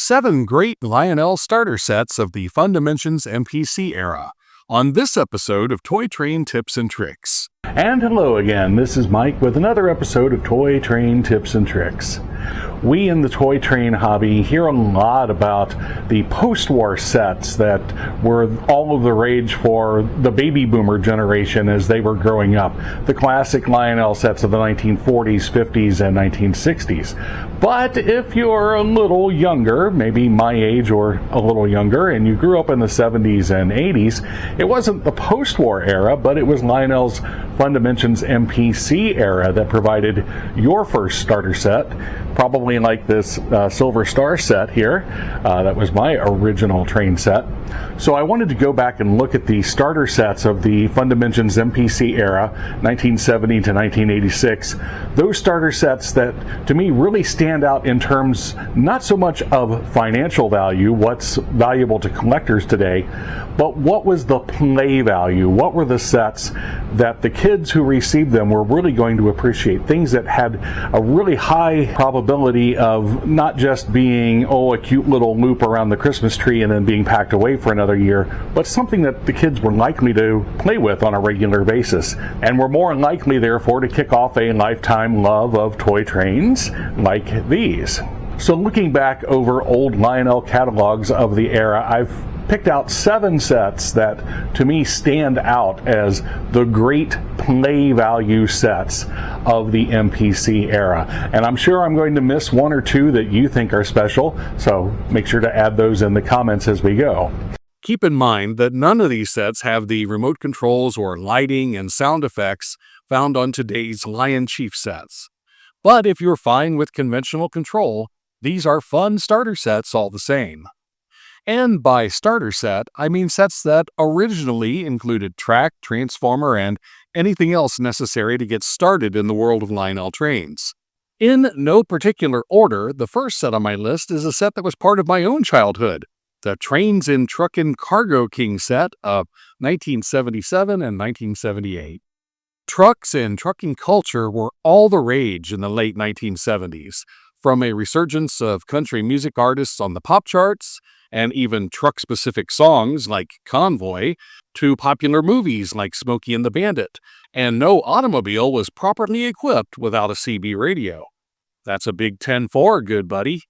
7 great Lionel starter sets of the Fundimensions MPC era on this episode of Toy Train Tips and Tricks. And hello again, this is Mike with another episode of Toy Train Tips and Tricks. We in the toy train hobby hear a lot about the post-war sets that were all of the rage for the baby boomer generation as they were growing up. The classic Lionel sets of the 1940s, 50s, and 1960s. But if you're a little younger, maybe my age or a little younger, and you grew up in the 70s and 80s, it wasn't the post-war era, but it was Lionel's Fundimentions MPC era that provided your first starter set, probably like this Silver Star set here. That was my original train set. So I wanted to go back and look at the starter sets of the Fundimensions MPC era, 1970 to 1986. Those starter sets that to me really stand out in terms not so much of financial value, what's valuable to collectors today, but what was the play value? What were the sets that the kids who received them were really going to appreciate? Things that had a really high probability of not just being, a cute little loop around the Christmas tree and then being packed away for another year, but something that the kids were likely to play with on a regular basis, and were more likely, therefore, to kick off a lifetime love of toy trains like these. So looking back over old Lionel catalogs of the era, I've picked out 7 sets that to me stand out as the great play value sets of the MPC era. And I'm sure I'm going to miss 1 or 2 that you think are special, so make sure to add those in the comments as we go. Keep in mind that none of these sets have the remote controls or lighting and sound effects found on today's Lion Chief sets. But if you're fine with conventional control, these are fun starter sets all the same. And by starter set, I mean sets that originally included track, transformer, and anything else necessary to get started in the world of Lionel trains. In no particular order, the first set on my list is a set that was part of my own childhood, the Trains in Truckin' Cargo King set of 1977 and 1978. Trucks and trucking culture were all the rage in the late 1970s, from a resurgence of country music artists on the pop charts, and even truck-specific songs like Convoy, to popular movies like Smokey and the Bandit, and no automobile was properly equipped without a CB radio. That's a Big 10-4, good buddy.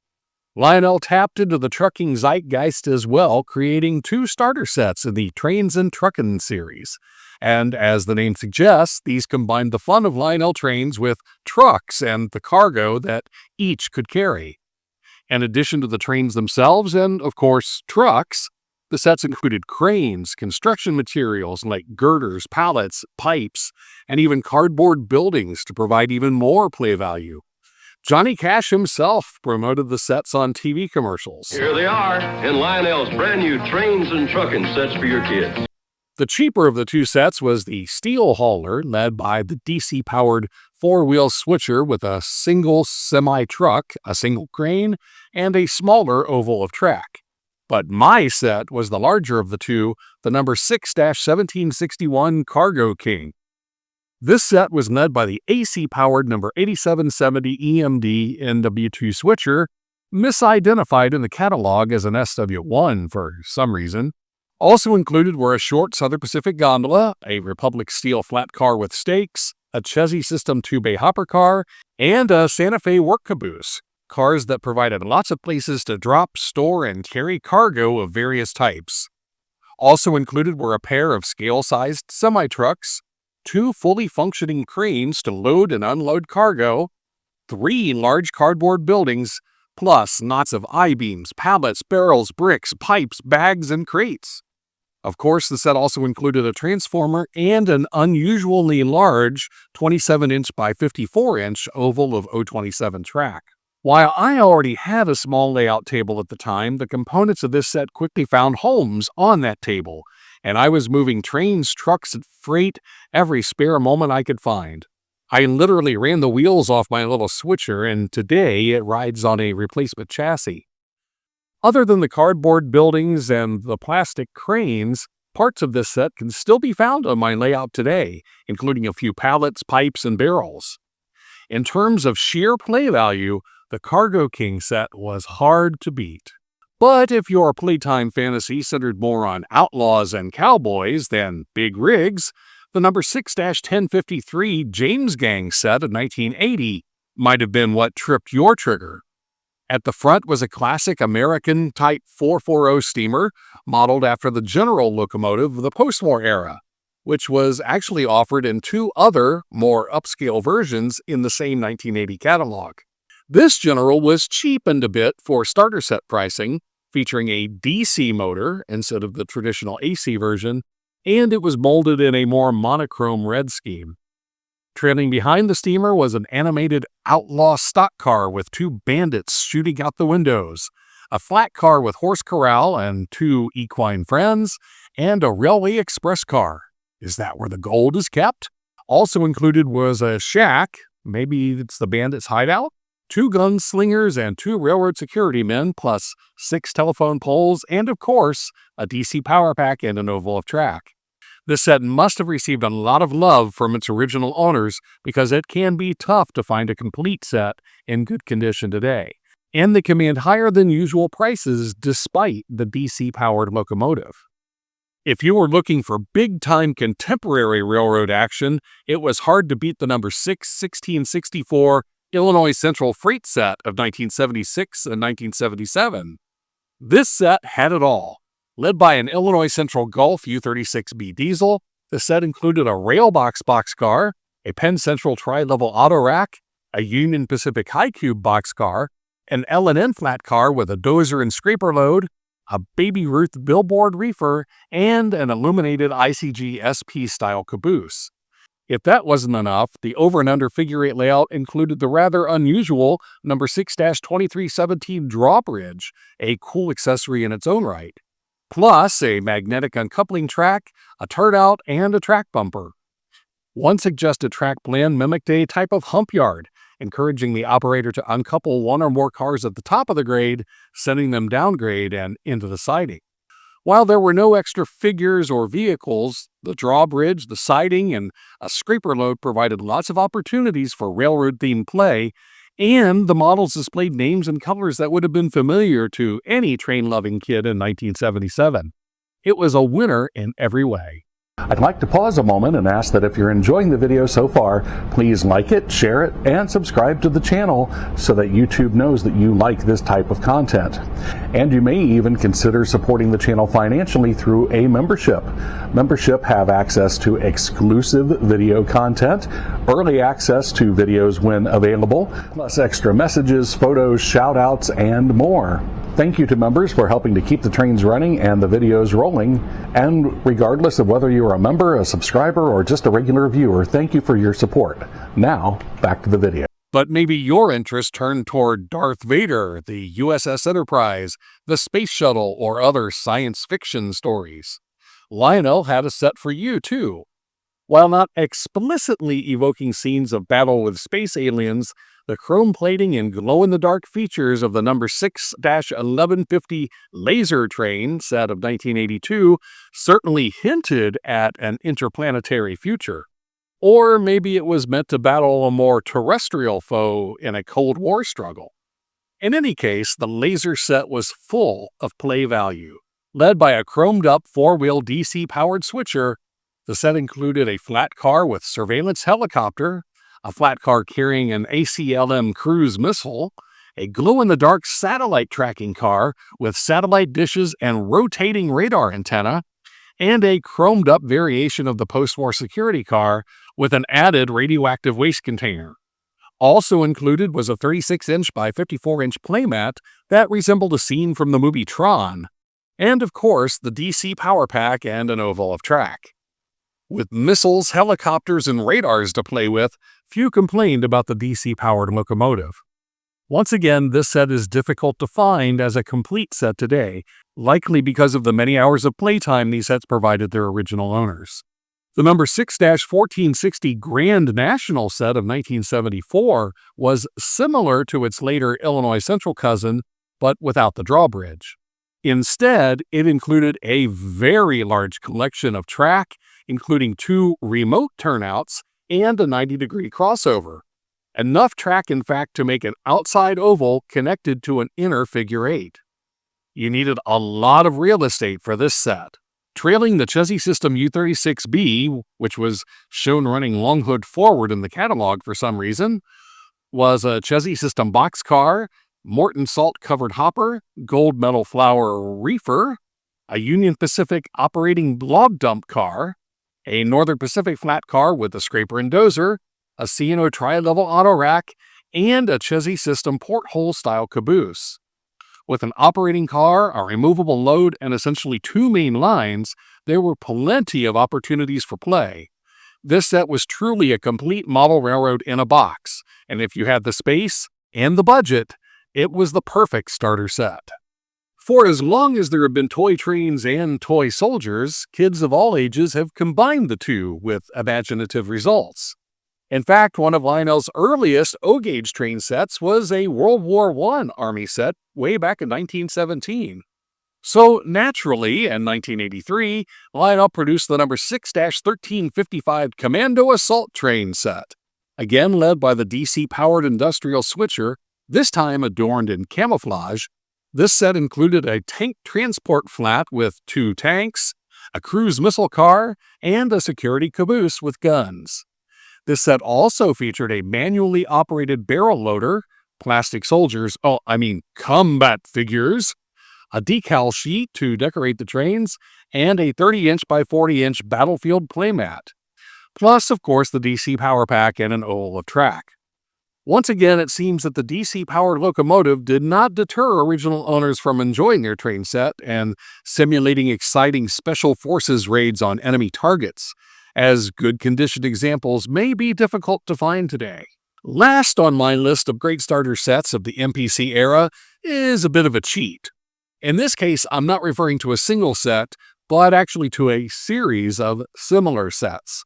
Lionel tapped into the trucking zeitgeist as well, creating 2 starter sets in the Trains and Truckin' series. And as the name suggests, these combined the fun of Lionel trains with trucks and the cargo that each could carry. In addition to the trains themselves and, of course, trucks, the sets included cranes, construction materials like girders, pallets, pipes, and even cardboard buildings to provide even more play value. Johnny Cash himself promoted the sets on TV commercials. Here they are in Lionel's brand new Trains and Truckin' sets for your kids. The cheaper of the 2 sets was the steel hauler, led by the DC-powered 4-wheel switcher with a single semi-truck, a single crane, and a smaller oval of track. But my set was the larger of the 2, the number 6-1761 Cargo King. This set was led by the AC-powered number 8770 EMD NW2 switcher, misidentified in the catalog as an SW1 for some reason. Also included were a short Southern Pacific gondola, a Republic steel flat car with stakes, a Chessie System 2-bay hopper car, and a Santa Fe work caboose, cars that provided lots of places to drop, store, and carry cargo of various types. Also included were a pair of scale-sized semi-trucks, 2 fully functioning cranes to load and unload cargo, 3 large cardboard buildings, plus lots of I-beams, pallets, barrels, bricks, pipes, bags, and crates. Of course, the set also included a transformer and an unusually large 27-inch by 54-inch oval of O27 track. While I already had a small layout table at the time, the components of this set quickly found homes on that table, and I was moving trains, trucks, and freight every spare moment I could find. I literally ran the wheels off my little switcher, and today it rides on a replacement chassis. Other than the cardboard buildings and the plastic cranes, parts of this set can still be found on my layout today, including a few pallets, pipes, and barrels. In terms of sheer play value, the Cargo King set was hard to beat. But if your playtime fantasy centered more on outlaws and cowboys than big rigs, the number 6-1053 James Gang set of 1980 might have been what tripped your trigger. At the front was a classic American Type 440 steamer modeled after the General locomotive of the post-war era, which was actually offered in two other, more upscale versions in the same 1980 catalog. This General was cheapened a bit for starter set pricing, featuring a DC motor instead of the traditional AC version, and it was molded in a more monochrome red scheme. Trailing behind the steamer was an animated outlaw stock car with two bandits shooting out the windows, a flat car with horse corral and two equine friends, and a railway express car. Is that where the gold is kept? Also included was a shack, maybe it's the bandits' hideout, two gunslingers and two railroad security men, plus 6 telephone poles, and of course, a DC power pack and an oval of track. This set must have received a lot of love from its original owners because it can be tough to find a complete set in good condition today, and they command higher than usual prices despite the DC-powered locomotive. If you were looking for big-time contemporary railroad action, it was hard to beat the number 6-1664 Illinois Central Freight set of 1976 and 1977. This set had it all. Led by an Illinois Central Gulf U36B diesel, the set included a Railbox boxcar, a Penn Central tri-level auto rack, a Union Pacific High Cube boxcar, an L&N flat car with a dozer and scraper load, a Baby Ruth billboard reefer, and an illuminated ICG SP-style caboose. If that wasn't enough, the over and under figure 8 layout included the rather unusual number 6-2317 drawbridge, a cool accessory in its own right, plus a magnetic uncoupling track, a turnout, and a track bumper. One suggested track plan mimicked a type of hump yard, encouraging the operator to uncouple one or more cars at the top of the grade, sending them downgrade and into the siding. While there were no extra figures or vehicles, the drawbridge, the siding, and a scraper load provided lots of opportunities for railroad-themed play, and the models displayed names and colors that would have been familiar to any train-loving kid in 1977. It was a winner in every way. I'd like to pause a moment and ask that if you're enjoying the video so far, please like it, share it, and subscribe to the channel so that YouTube knows that you like this type of content. And you may even consider supporting the channel financially through a membership. Membership have access to exclusive video content, early access to videos when available, plus extra messages, photos, shout-outs, and more. Thank you to members for helping to keep the trains running and the videos rolling. And regardless of whether you're a member, a subscriber, or just a regular viewer, thank you for your support. Now, back to the video. But maybe your interest turned toward Darth Vader, the USS Enterprise, the Space Shuttle, or other science fiction stories. Lionel had a set for you, too. While not explicitly evoking scenes of battle with space aliens, the chrome plating and glow-in-the-dark features of the number 6-1150 laser train set of 1982 certainly hinted at an interplanetary future. Or maybe it was meant to battle a more terrestrial foe in a Cold War struggle. In any case, the laser set was full of play value. Led by a chromed-up 4-wheel DC-powered switcher, the set included a flat car with surveillance helicopter, a flat car carrying an ACLM cruise missile, a glow-in-the-dark satellite tracking car with satellite dishes and rotating radar antenna, and a chromed-up variation of the post-war security car with an added radioactive waste container. Also included was a 36-inch by 54-inch playmat that resembled a scene from the movie Tron, and of course the DC power pack and an oval of track. With missiles, helicopters, and radars to play with, few complained about the DC-powered locomotive. Once again, this set is difficult to find as a complete set today, likely because of the many hours of playtime these sets provided their original owners. The number 6-1460 Grand National set of 1974 was similar to its later Illinois Central cousin, but without the drawbridge. Instead, it included a very large collection of track, including 2 remote turnouts and a 90-degree crossover. Enough track, in fact, to make an outside oval connected to an inner figure 8. You needed a lot of real estate for this set. Trailing the Chesney System U36B, which was shown running long hood forward in the catalog for some reason, was a Chesney System boxcar, Morton salt-covered hopper, gold medal flour reefer, a Union Pacific operating log dump car, a Northern Pacific flat car with a scraper and dozer, a C&O tri-level auto rack, and a Chesney System porthole-style caboose. With an operating car, a removable load, and essentially 2 main lines, there were plenty of opportunities for play. This set was truly a complete model railroad in a box, and if you had the space and the budget, it was the perfect starter set. For as long as there have been toy trains and toy soldiers, kids of all ages have combined the two with imaginative results. In fact, one of Lionel's earliest O-gauge train sets was a World War I Army set way back in 1917. So naturally, in 1983, Lionel produced the number 6-1355 Commando Assault train set, again led by the DC-powered industrial switcher, this time adorned in camouflage. This set included a tank transport flat with 2 tanks, a cruise missile car, and a security caboose with guns. This set also featured a manually operated barrel loader, plastic soldiers, combat figures, a decal sheet to decorate the trains, and a 30-inch by 40-inch battlefield playmat. Plus, of course, the DC power pack and an oval of track. Once again, it seems that the DC-powered locomotive did not deter original owners from enjoying their train set and simulating exciting special forces raids on enemy targets, as good-conditioned examples may be difficult to find today. Last on my list of great starter sets of the MPC era is a bit of a cheat. In this case, I'm not referring to a single set, but actually to a series of similar sets.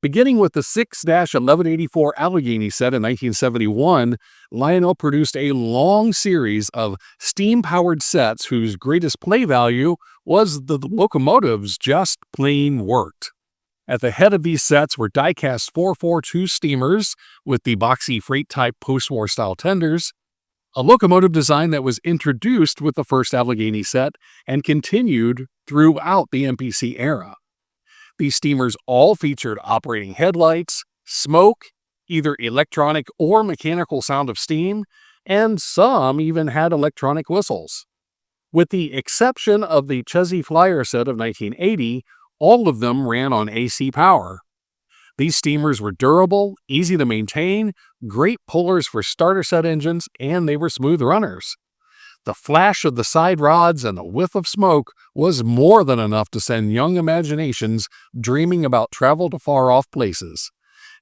Beginning with the 6-1184 Allegheny set in 1971, Lionel produced a long series of steam-powered sets whose greatest play value was the locomotives just plain worked. At the head of these sets were die-cast 442 steamers with the boxy freight-type post-war style tenders, a locomotive design that was introduced with the first Allegheny set and continued throughout the MPC era. These steamers all featured operating headlights, smoke, either electronic or mechanical sound of steam, and some even had electronic whistles. With the exception of the Chesney Flyer set of 1980, all of them ran on AC power. These steamers were durable, easy to maintain, great pullers for starter set engines, and they were smooth runners. The flash of the side rods and the whiff of smoke was more than enough to send young imaginations dreaming about travel to far-off places.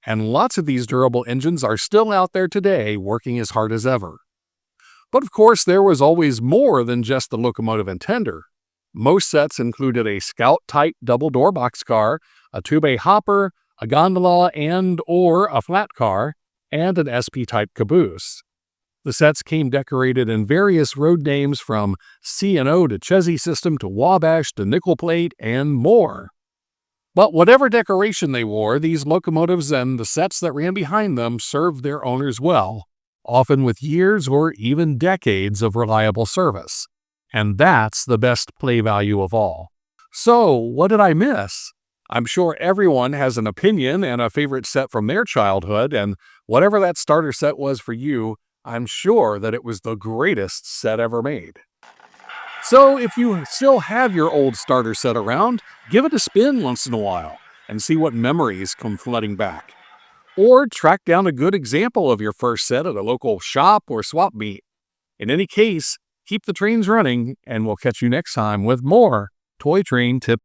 And lots of these durable engines are still out there today working as hard as ever. But of course, there was always more than just the locomotive and tender. Most sets included a Scout-type double-door boxcar, a two-bay hopper, a gondola and/or a flat car, and an SP-type caboose. The sets came decorated in various road names from C&O to Chesney System to Wabash to Nickel Plate and more. But whatever decoration they wore, these locomotives and the sets that ran behind them served their owners well, often with years or even decades of reliable service. And that's the best play value of all. So, what did I miss? I'm sure everyone has an opinion and a favorite set from their childhood, and whatever that starter set was for you, I'm sure that it was the greatest set ever made. So if you still have your old starter set around, give it a spin once in a while and see what memories come flooding back. Or track down a good example of your first set at a local shop or swap meet. In any case, keep the trains running, and we'll catch you next time with more Toy Train Tips